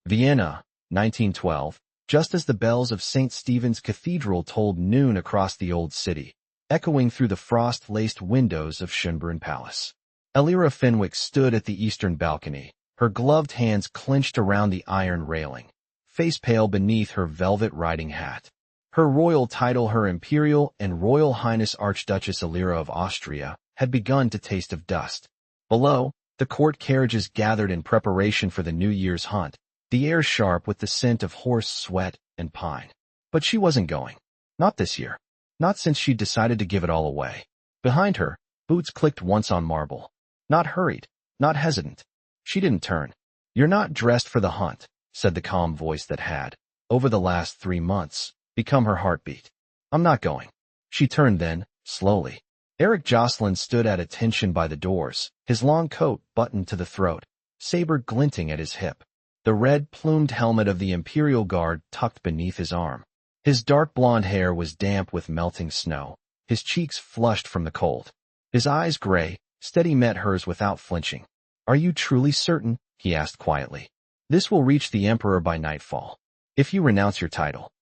Vienna, 1912, just as the bells of St. Stephen's Cathedral tolled noon across the old city, echoing through the frost-laced windows of Schönbrunn Palace. Elira Fenwick stood at the eastern balcony, her gloved hands clenched around the iron railing, face pale beneath her velvet riding hat. Her royal title, her Imperial and Royal Highness Archduchess Elira of Austria, had begun to taste of dust. Below, the court carriages gathered in preparation for the New Year's hunt, the air sharp with the scent of horse sweat and pine. But she wasn't going. Not this year. Not since she'd decided to give it all away. Behind her, boots clicked once on marble. Not hurried, not hesitant. She didn't turn. "You're not dressed for the hunt," said the calm voice that had, over the last 3 months, become her heartbeat. "I'm not going." She turned then, slowly. Erik Jocelyn stood at attention by the doors, his long coat buttoned to the throat, saber glinting at his hip. The red-plumed helmet of the Imperial Guard tucked beneath his arm. His dark blonde hair was damp with melting snow, his cheeks flushed from the cold. His eyes gray, steady met hers without flinching. "Are you truly certain?" he asked quietly. "This will reach the Emperor by nightfall. If you renounce your title."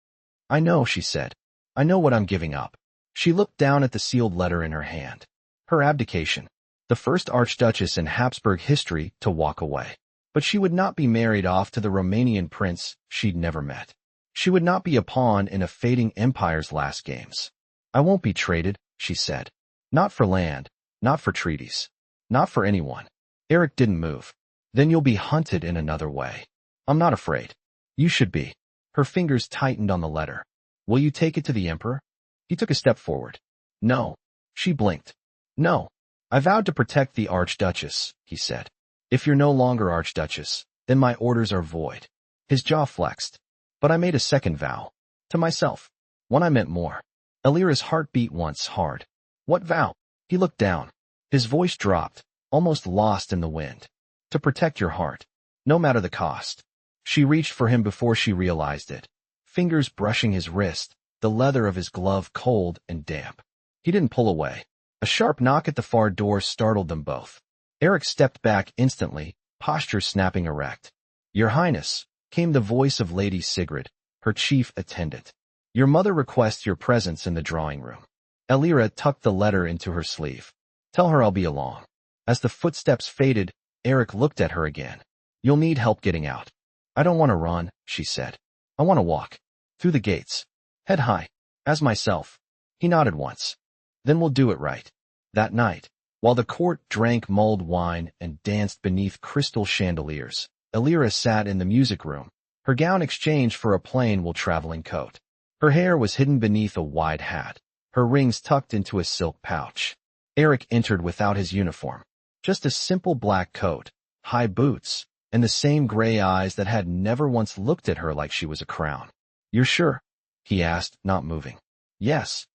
"I know," she said. "I know what I'm giving up." She looked down at the sealed letter in her hand. Her abdication. The first Archduchess in Habsburg history to walk away. But she would not be married off to the Romanian prince she'd never met. She would not be a pawn in a fading empire's last games. "I won't be traded," she said. "Not for land, not for treaties, not for anyone." Erik didn't move. "Then you'll be hunted in another way." "I'm not afraid." "You should be." Her fingers tightened on the letter. "Will you take it to the Emperor?" He took a step forward. "No." She blinked. "No. I vowed to protect the Archduchess," he said. "If you're no longer Archduchess, then my orders are void." His jaw flexed. "But I made a second vow. To myself. One I meant more." Elira's heart beat once hard. "What vow?" He looked down. His voice dropped, almost lost in the wind. "To protect your heart. No matter the cost." She reached for him before she realized it. Fingers brushing his wrist, the leather of his glove cold and damp. He didn't pull away. A sharp knock at the far door startled them both. Erik stepped back instantly, posture snapping erect. "Your Highness," came the voice of Lady Sigrid, her chief attendant. "Your mother requests your presence in the drawing room." Elira tucked the letter into her sleeve. "Tell her I'll be along." As the footsteps faded, Erik looked at her again. "You'll need help getting out." "I don't want to run," she said. "I want to walk. Through the gates. Head high. As myself." He nodded once. "Then we'll do it right." That night, while the court drank mulled wine and danced beneath crystal chandeliers, Elira sat in the music room, her gown exchanged for a plain wool traveling coat. Her hair was hidden beneath a wide hat, her rings tucked into a silk pouch. Erik entered without his uniform. Just a simple black coat, high boots, and the same gray eyes that had never once looked at her like she was a crown. "You're sure?" he asked, not moving. "Yes."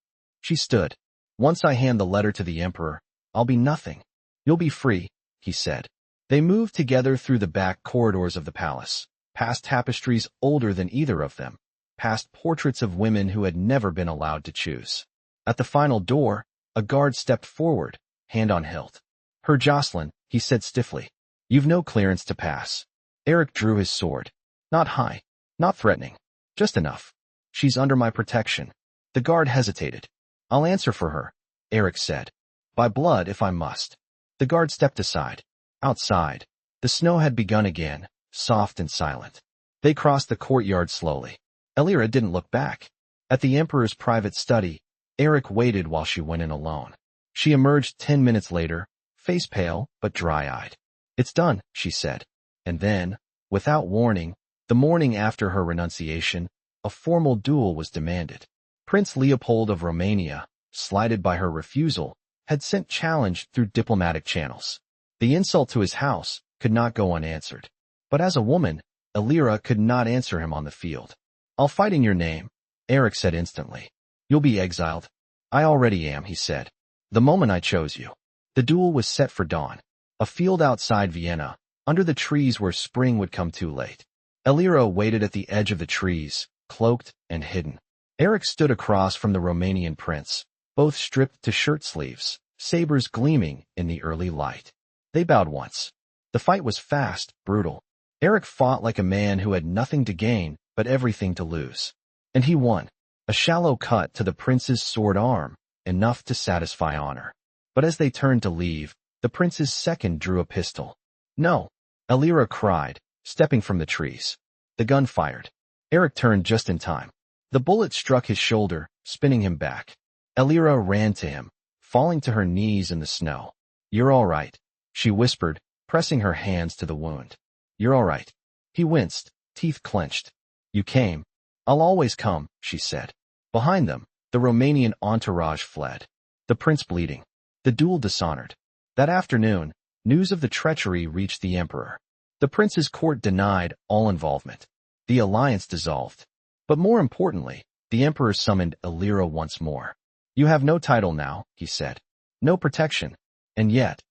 She stood. "Once I hand the letter to the Emperor, I'll be nothing. You'll be free," he said. They moved together through the back corridors of the palace, past tapestries older than either of them, past portraits of women who had never been allowed to choose. At the final door, a guard stepped forward, hand on hilt. "Her Jocelyn," he said stiffly. "You've no clearance to pass." Erik drew his sword. Not high, not threatening, just enough. "She's under my protection." The guard hesitated. "I'll answer for her," Erik said. "By blood if I must." The guard stepped aside. Outside, the snow had begun again, soft and silent. They crossed the courtyard slowly. Elira didn't look back. At the Emperor's private study, Erik waited while she went in alone. She emerged 10 minutes later, face pale but dry-eyed. "It's done," she said. And then, without warning, the morning after her renunciation, a formal duel was demanded. Prince Leopold of Romania, slighted by her refusal, had sent challenge through diplomatic channels. The insult to his house could not go unanswered. But as a woman, Elira could not answer him on the field. "I'll fight in your name," Erik said instantly. "You'll be exiled." "I already am," he said. "The moment I chose you." The duel was set for dawn. A field outside Vienna, under the trees where spring would come too late. Elira waited at the edge of the trees, cloaked and hidden. Erik stood across from the Romanian prince, both stripped to shirt sleeves, sabers gleaming in the early light. They bowed once. The fight was fast, brutal. Erik fought like a man who had nothing to gain but everything to lose. And he won. A shallow cut to the prince's sword arm, enough to satisfy honor. But as they turned to leave, the prince's second drew a pistol. "No!" Elira cried, stepping from the trees. The gun fired. Erik turned just in time. The bullet struck his shoulder, spinning him back. Elira ran to him, falling to her knees in the snow. "You're all right," she whispered, pressing her hands to the wound. "You're all right." He winced, teeth clenched. "You came." "I'll always come," she said. Behind them, the Romanian entourage fled. The prince bleeding. The duel dishonored. That afternoon, news of the treachery reached the emperor. The prince's court denied all involvement. The alliance dissolved. But more importantly, the emperor summoned Elira once more. "You have no title now," he said. "No protection. And yet,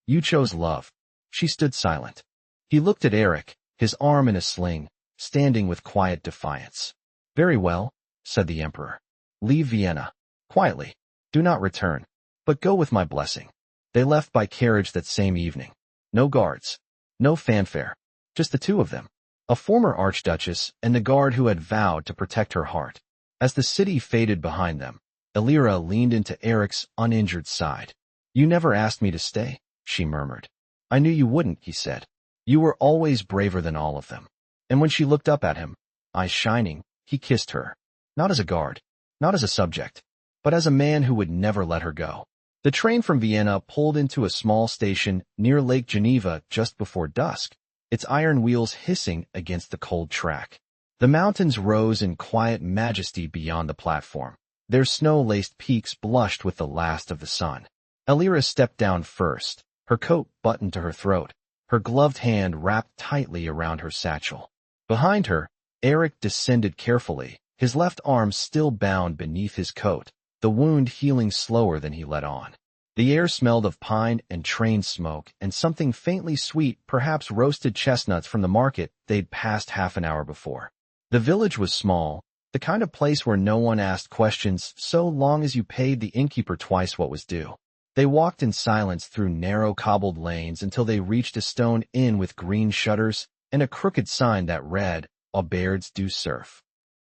you chose love." She stood silent. He looked at Erik, his arm in a sling, standing with quiet defiance. "Very well," said the emperor. "Leave Vienna. Quietly. Do not return. But go with my blessing." They left by carriage that same evening. No guards. No fanfare. Just the two of them. A former archduchess and the guard who had vowed to protect her heart. As the city faded behind them, Elira leaned into Erik's uninjured side. "You never asked me to stay," she murmured. "I knew you wouldn't," he said. "You were always braver than all of them." And when she looked up at him, eyes shining, he kissed her. Not as a guard, not as a subject, but as a man who would never let her go. The train from Vienna pulled into a small station near Lake Geneva just before dusk, its iron wheels hissing against the cold track. The mountains rose in quiet majesty beyond the platform. Their snow-laced peaks blushed with the last of the sun. Elira stepped down first, her coat buttoned to her throat, her gloved hand wrapped tightly around her satchel. Behind her, Erik descended carefully, his left arm still bound beneath his coat, the wound healing slower than he let on. The air smelled of pine and train smoke and something faintly sweet, perhaps roasted chestnuts from the market they'd passed half an hour before. The village was small, the kind of place where no one asked questions so long as you paid the innkeeper twice what was due. They walked in silence through narrow cobbled lanes until they reached a stone inn with green shutters and a crooked sign that read, "Auberges du Cerf."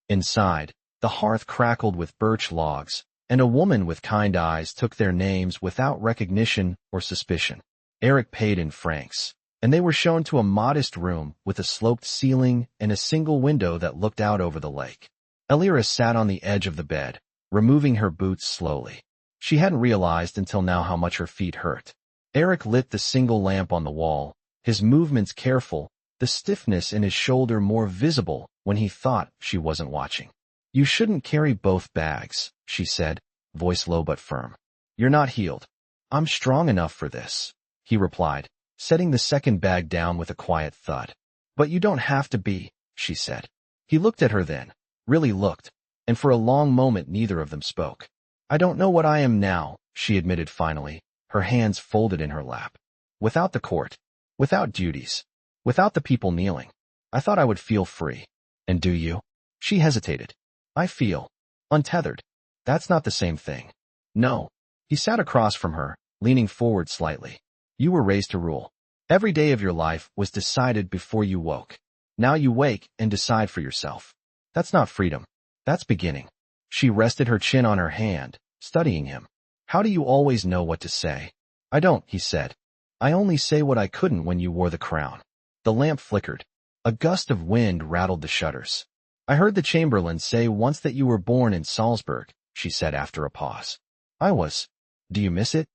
Inside, the hearth crackled with birch logs, and a woman with kind eyes took their names without recognition or suspicion. Erik paid in francs, and they were shown to a modest room with a sloped ceiling and a single window that looked out over the lake. Elira sat on the edge of the bed, removing her boots slowly. She hadn't realized until now how much her feet hurt. Erik lit the single lamp on the wall, his movements careful, the stiffness in his shoulder more visible when he thought she wasn't watching. "You shouldn't carry both bags," she said, voice low but firm. "You're not healed." "I'm strong enough for this," he replied, setting the second bag down with a quiet thud. "But you don't have to be," she said. He looked at her then, really looked, and for a long moment neither of them spoke. "I don't know what I am now," she admitted finally, her hands folded in her lap. "Without the court, without duties, without the people kneeling, I thought I would feel free." "And do you?" She hesitated. "I feel untethered." "That's not the same thing." "No." He sat across from her, leaning forward slightly. "You were raised to rule. Every day of your life was decided before you woke. Now you wake and decide for yourself. That's not freedom. That's beginning." She rested her chin on her hand, studying him. "How do you always know what to say?" "I don't," he said. "I only say what I couldn't when you wore the crown." The lamp flickered. A gust of wind rattled the shutters. "I heard the chamberlain say once that you were born in Salzburg," she said after a pause. "I was. Do you miss it?"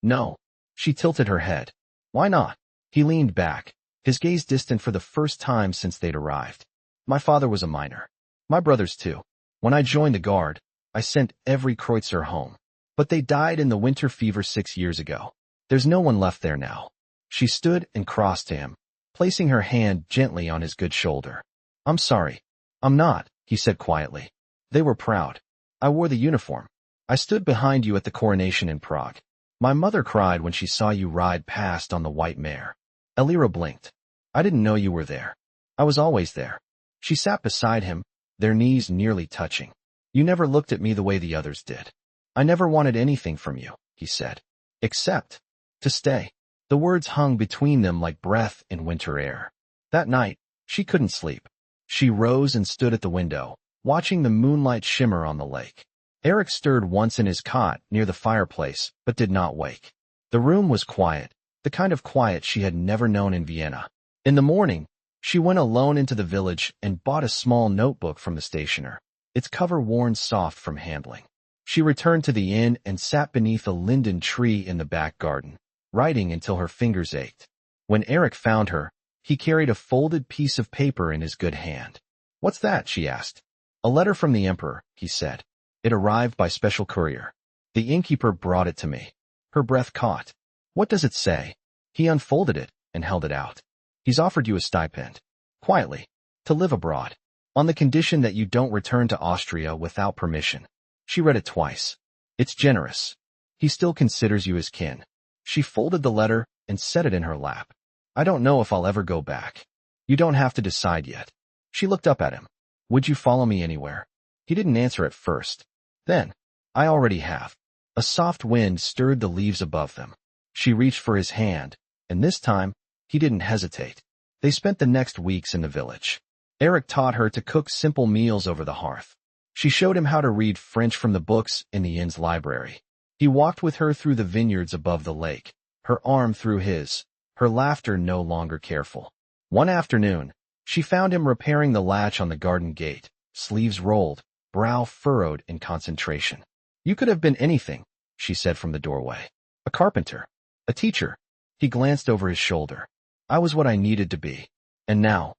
"No." She tilted her head. "Why not?" He leaned back, his gaze distant for the first time since they'd arrived. "My father was a miner. My brothers too. When I joined the guard, I sent every kreutzer home. But they died in the winter fever 6 years ago. There's no one left there now." She stood and crossed to him, placing her hand gently on his good shoulder. "I'm sorry." "I'm not," he said quietly. "They were proud. I wore the uniform. I stood behind you at the coronation in Prague. My mother cried when she saw you ride past on the white mare." Elira blinked. "I didn't know you were there." "I was always there." She sat beside him, their knees nearly touching. "You never looked at me the way the others did." "I never wanted anything from you," he said. "Except to stay." The words hung between them like breath in winter air. That night, She couldn't sleep. She rose and stood at the window, watching the moonlight shimmer on the lake. Erik stirred once in his cot near the fireplace, but did not wake. The room was quiet, the kind of quiet she had never known in Vienna. In the morning, she went alone into the village and bought a small notebook from the stationer, its cover worn soft from handling. She returned to the inn and sat beneath a linden tree in the back garden, writing until her fingers ached. When Erik found her, he carried a folded piece of paper in his good hand. "What's that?" she asked. "A letter from the emperor," he said. "It arrived by special courier. The innkeeper brought it to me." Her breath caught. "What does it say?" He unfolded it and held it out. "He's offered you a stipend. Quietly. To live abroad. On the condition that you don't return to Austria without permission." She read it twice. "It's generous. He still considers you his kin." She folded the letter and set it in her lap. "I don't know if I'll ever go back. You don't have to decide yet." She looked up at him. "Would you follow me anywhere?" He didn't answer at first. Then, "I already have." A soft wind stirred the leaves above them. She reached for his hand, and this time, he didn't hesitate. They spent the next weeks in the village. Erik taught her to cook simple meals over the hearth. She showed him how to read French from the books in the inn's library. He walked with her through the vineyards above the lake, her arm through his, her laughter no longer careful. One afternoon, she found him repairing the latch on the garden gate, sleeves rolled, brow furrowed in concentration. "You could have been anything," she said from the doorway. "A carpenter. A teacher." He glanced over his shoulder. "I was what I needed to be. And now—"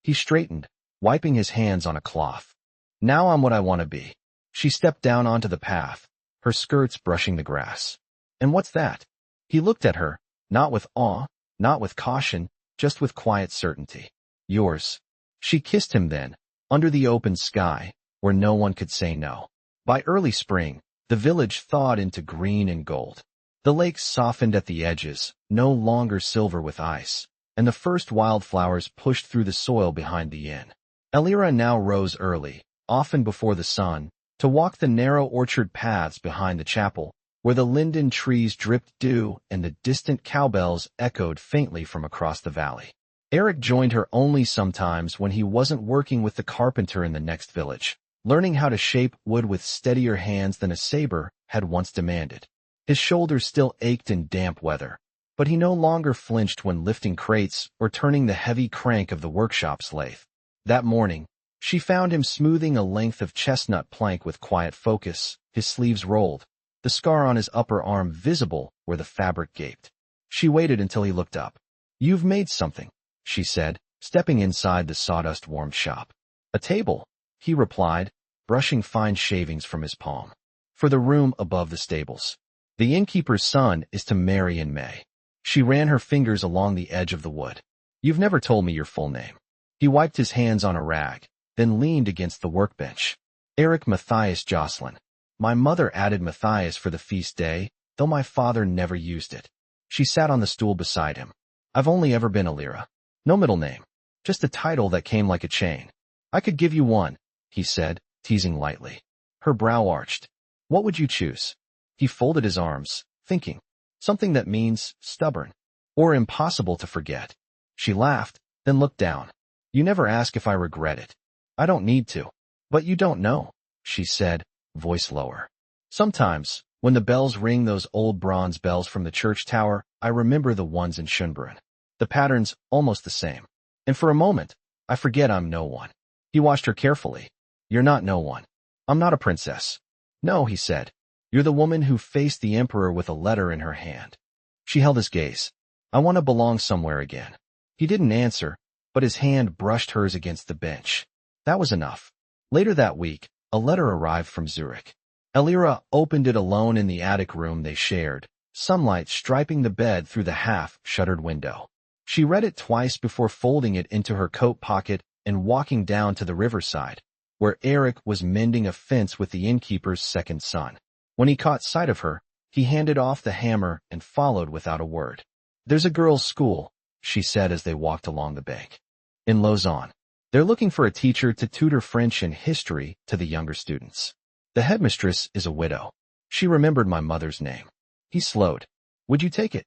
He straightened, wiping his hands on a cloth. "Now I'm what I want to be." She stepped down onto the path, her skirts brushing the grass. "And what's that?" He looked at her, not with awe, not with caution, just with quiet certainty. "Yours." She kissed him then, under the open sky, where no one could say no. By early spring, the village thawed into green and gold. The lake softened at the edges, no longer silver with ice, and the first wildflowers pushed through the soil behind the inn. Elira now rose early, often before the sun, to walk the narrow orchard paths behind the chapel, where the linden trees dripped dew and the distant cowbells echoed faintly from across the valley. Erik joined her only sometimes when he wasn't working with the carpenter in the next village, learning how to shape wood with steadier hands than a saber had once demanded. His shoulders still ached in damp weather, but he no longer flinched when lifting crates or turning the heavy crank of the workshop's lathe. That morning, she found him smoothing a length of chestnut plank with quiet focus, his sleeves rolled, the scar on his upper arm visible where the fabric gaped. She waited until he looked up. "You've made something," she said, stepping inside the sawdust-warmed shop. "A table," he replied, brushing fine shavings from his palm. "For the room above the stables. The innkeeper's son is to marry in May." She ran her fingers along the edge of the wood. "You've never told me your full name." He wiped his hands on a rag, then leaned against the workbench. "Erik Matthias Jocelyn. My mother added Matthias for the feast day, though my father never used it." She sat on the stool beside him. "I've only ever been Elira. No middle name. Just a title that came like a chain." "I could give you one," he said, teasing lightly. Her brow arched. "What would you choose?" He folded his arms, thinking. "Something that means stubborn. Or impossible to forget." She laughed, then looked down. "You never ask if I regret it." "I don't need to." "But you don't know," she said, voice lower. "Sometimes, when the bells ring, those old bronze bells from the church tower, I remember the ones in Schönbrunn. The pattern's almost the same. And for a moment, I forget I'm no one." He watched her carefully. "You're not no one." "I'm not a princess." "No," he said. "You're the woman who faced the emperor with a letter in her hand." She held his gaze. "I want to belong somewhere again." He didn't answer, but his hand brushed hers against the bench. That was enough. Later that week, a letter arrived from Zurich. Elira opened it alone in the attic room they shared, sunlight striping the bed through the half-shuttered window. She read it twice before folding it into her coat pocket and walking down to the riverside, where Erik was mending a fence with the innkeeper's second son. When he caught sight of her, he handed off the hammer and followed without a word. "There's a girls' school," she said as they walked along the bank. "In Lausanne. They're looking for a teacher to tutor French and history to the younger students. The headmistress is a widow." She remembered my mother's name. He slowed. "Would you take it?"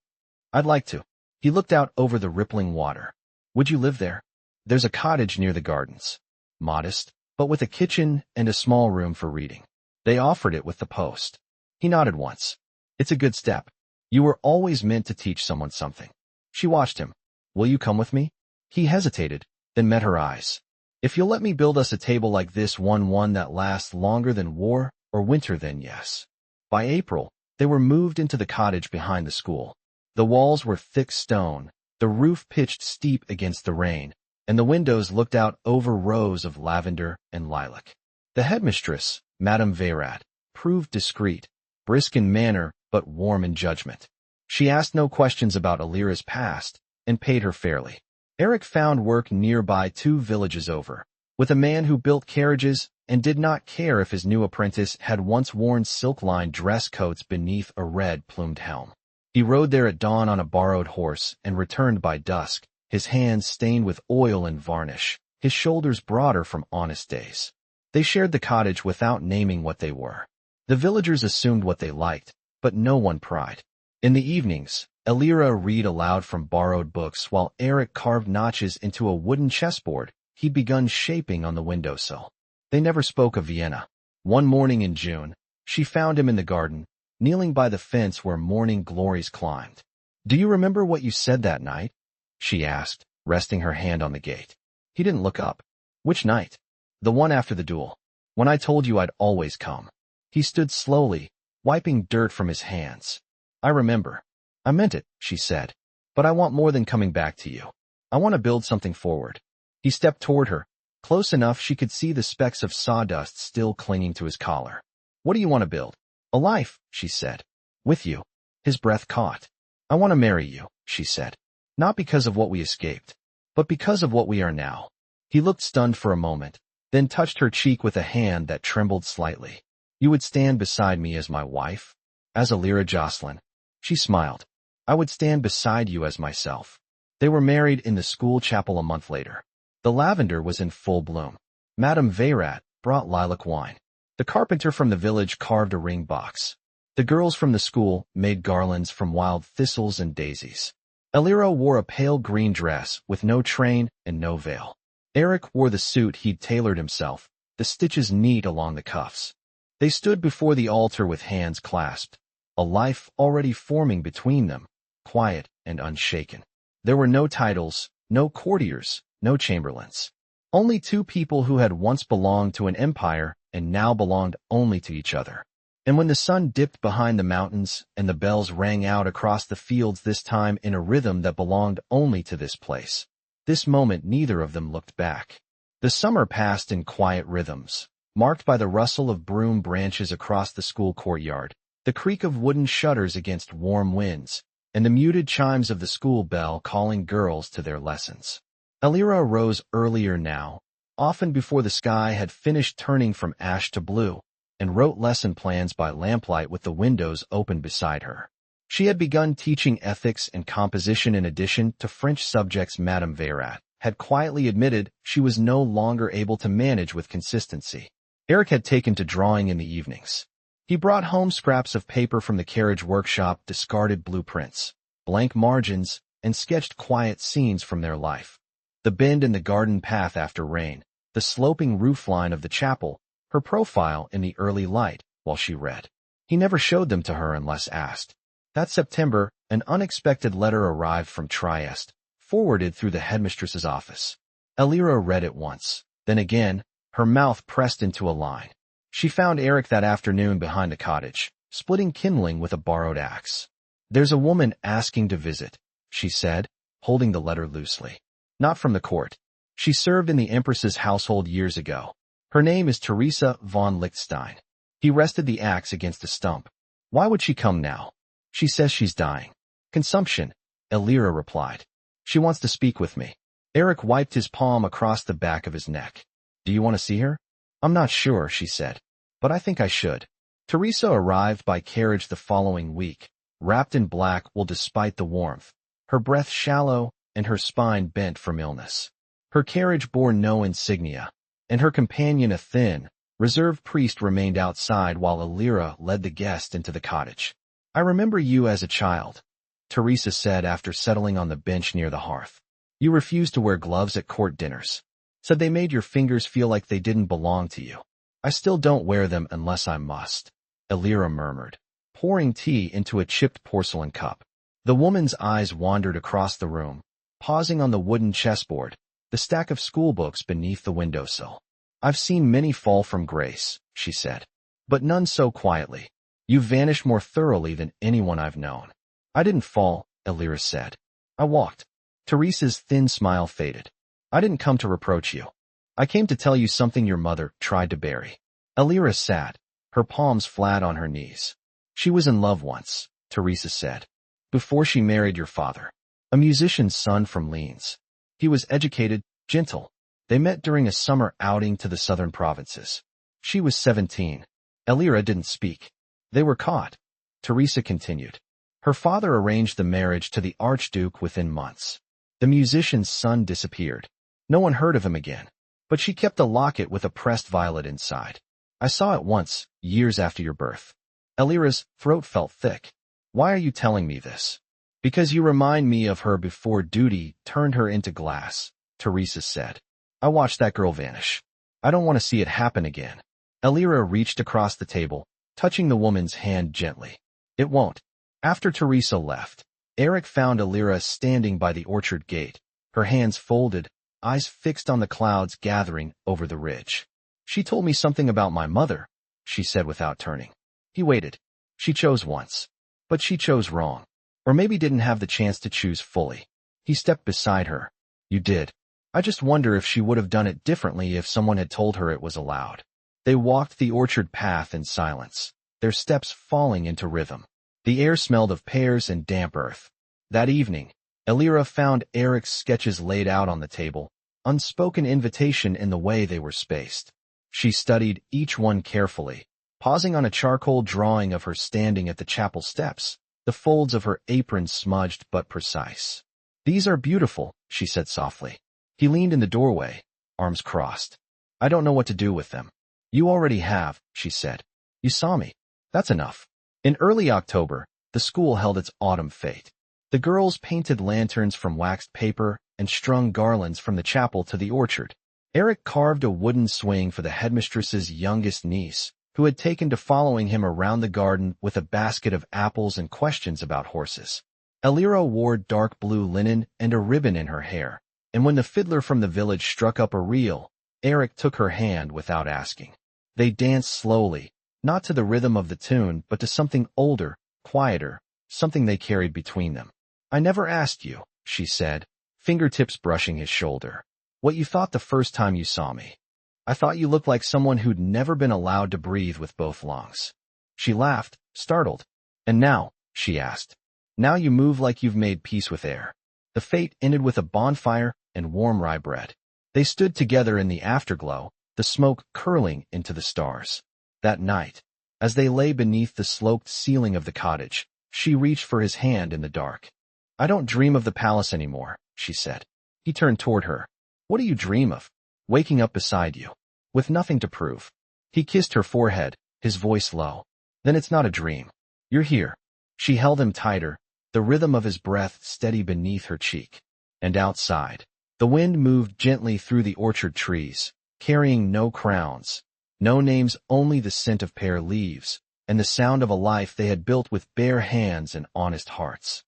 "I'd like to." He looked out over the rippling water. "Would you live there?" There's a cottage near the gardens. Modest, but with a kitchen and a small room for reading. They offered it with the post. He nodded once. It's a good step. You were always meant to teach someone something. She watched him. Will you come with me? He hesitated, then met her eyes. If you'll let me build us a table like this one that lasts longer than war or winter, then yes. By April, they were moved into the cottage behind the school. The walls were thick stone, the roof pitched steep against the rain, and the windows looked out over rows of lavender and lilac. The headmistress, Madame Vowed, proved discreet, brisk in manner but warm in judgment. She asked no questions about Elira's past and paid her fairly. Erik found work nearby 2 villages over, with a man who built carriages and did not care if his new apprentice had once worn silk-lined dress coats beneath a red-plumed helm. He rode there at dawn on a borrowed horse and returned by dusk, his hands stained with oil and varnish, his shoulders broader from honest days. They shared the cottage without naming what they were. The villagers assumed what they liked, but no one pried. In the evenings, Elira read aloud from borrowed books while Erik carved notches into a wooden chessboard he'd begun shaping on the windowsill. They never spoke of Vienna. One morning in June, she found him in the garden, kneeling by the fence where morning glories climbed. Do you remember what you said that night? She asked, resting her hand on the gate. He didn't look up. Which night? The one after the duel. When I told you I'd always come. He stood slowly, wiping dirt from his hands. I remember. I meant it, she said. But I want more than coming back to you. I want to build something forward. He stepped toward her, close enough she could see the specks of sawdust still clinging to his collar. What do you want to build? A life, she said. With you. His breath caught. I want to marry you, she said. Not because of what we escaped, but because of what we are now. He looked stunned for a moment, then touched her cheek with a hand that trembled slightly. You would stand beside me as my wife? As Elira Jocelyn. She smiled. I would stand beside you as myself. They were married in the school chapel a month later. The lavender was in full bloom. Madame Vowed brought lilac wine. The carpenter from the village carved a ring box. The girls from the school made garlands from wild thistles and daisies. Elira wore a pale green dress with no train and no veil. Erik wore the suit he'd tailored himself, the stitches neat along the cuffs. They stood before the altar with hands clasped, a life already forming between them, quiet and unshaken. There were no titles, no courtiers, no chamberlains. Only 2 people who had once belonged to an empire and now belonged only to each other. And when the sun dipped behind the mountains and the bells rang out across the fields, this time in a rhythm that belonged only to this place, this moment neither of them looked back. The summer passed in quiet rhythms, marked by the rustle of broom branches across the school courtyard, the creak of wooden shutters against warm winds, and the muted chimes of the school bell calling girls to their lessons. Elira rose earlier now, often before the sky had finished turning from ash to blue, and wrote lesson plans by lamplight with the windows open beside her. She had begun teaching ethics and composition in addition to French subjects. Madame Vowed had quietly admitted she was no longer able to manage with consistency. Erik had taken to drawing in the evenings. He brought home scraps of paper from the carriage workshop, discarded blueprints, blank margins, and sketched quiet scenes from their life. The bend in the garden path after rain, the sloping roofline of the chapel, her profile in the early light while she read. He never showed them to her unless asked. That September, an unexpected letter arrived from Trieste, forwarded through the headmistress's office. Elira read it once, then again, her mouth pressed into a line. She found Erik that afternoon behind the cottage, splitting kindling with a borrowed axe. There's a woman asking to visit, she said, holding the letter loosely. Not from the court. She served in the Empress's household years ago. Her name is Teresa von Liechtenstein. He rested the axe against a stump. Why would she come now? She says she's dying. Consumption, Elira replied. She wants to speak with me. Erik wiped his palm across the back of his neck. Do you want to see her? I'm not sure, she said. But I think I should. Teresa arrived by carriage the following week, wrapped in black wool despite the warmth, her breath shallow and her spine bent from illness. Her carriage bore no insignia, and her companion, a thin, reserved priest, remained outside while Elira led the guest into the cottage. I remember you as a child, Teresa said after settling on the bench near the hearth. You refused to wear gloves at court dinners. Said they made your fingers feel like they didn't belong to you. I still don't wear them unless I must, Elira murmured, pouring tea into a chipped porcelain cup. The woman's eyes wandered across the room, pausing on the wooden chessboard, the stack of schoolbooks beneath the windowsill. I've seen many fall from grace, she said, but none so quietly. You vanished more thoroughly than anyone I've known. I didn't fall, Elira said. I walked. Teresa's thin smile faded. I didn't come to reproach you. I came to tell you something your mother tried to bury. Elira sat, her palms flat on her knees. She was in love once, Teresa said, before she married your father, a musician's son from Leeds. He was educated, gentle. They met during a summer outing to the southern provinces. She was 17. Elira didn't speak. They were caught. Teresa continued. Her father arranged the marriage to the archduke within months. The musician's son disappeared. No one heard of him again. But she kept a locket with a pressed violet inside. I saw it once, years after your birth. Elira's throat felt thick. Why are you telling me this? Because you remind me of her before duty turned her into glass, Teresa said. I watched that girl vanish. I don't want to see it happen again. Elira reached across the table, touching the woman's hand gently. It won't. After Teresa left, Erik found Elira standing by the orchard gate, her hands folded, eyes fixed on the clouds gathering over the ridge. She told me something about my mother, she said without turning. He waited. She chose once. But she chose wrong. Or maybe didn't have the chance to choose fully. He stepped beside her. You did. I just wonder if she would have done it differently if someone had told her it was allowed. They walked the orchard path in silence, their steps falling into rhythm. The air smelled of pears and damp earth. That evening, Elira found Erik's sketches laid out on the table, unspoken invitation in the way they were spaced. She studied each one carefully, pausing on a charcoal drawing of her standing at the chapel steps, the folds of her apron smudged but precise. These are beautiful, she said softly. He leaned in the doorway, arms crossed. I don't know what to do with them. You already have, she said. You saw me. That's enough. In early October, the school held its autumn fete. The girls painted lanterns from waxed paper and strung garlands from the chapel to the orchard. Erik carved a wooden swing for the headmistress's youngest niece, who had taken to following him around the garden with a basket of apples and questions about horses. Elira wore dark blue linen and a ribbon in her hair, and when the fiddler from the village struck up a reel, Erik took her hand without asking. They danced slowly, not to the rhythm of the tune but to something older, quieter, something they carried between them. I never asked you, she said, fingertips brushing his shoulder, what you thought the first time you saw me. I thought you looked like someone who'd never been allowed to breathe with both lungs. She laughed, startled. And now, she asked. Now you move like you've made peace with air. The fete ended with a bonfire and warm rye bread. They stood together in the afterglow, the smoke curling into the stars. That night, as they lay beneath the sloped ceiling of the cottage, she reached for his hand in the dark. I don't dream of the palace anymore, she said. He turned toward her. What do you dream of? Waking up beside you, with nothing to prove. He kissed her forehead, his voice low. Then it's not a dream. You're here. She held him tighter, the rhythm of his breath steady beneath her cheek. And outside, the wind moved gently through the orchard trees, carrying no crowns, no names, only the scent of pear leaves, and the sound of a life they had built with bare hands and honest hearts.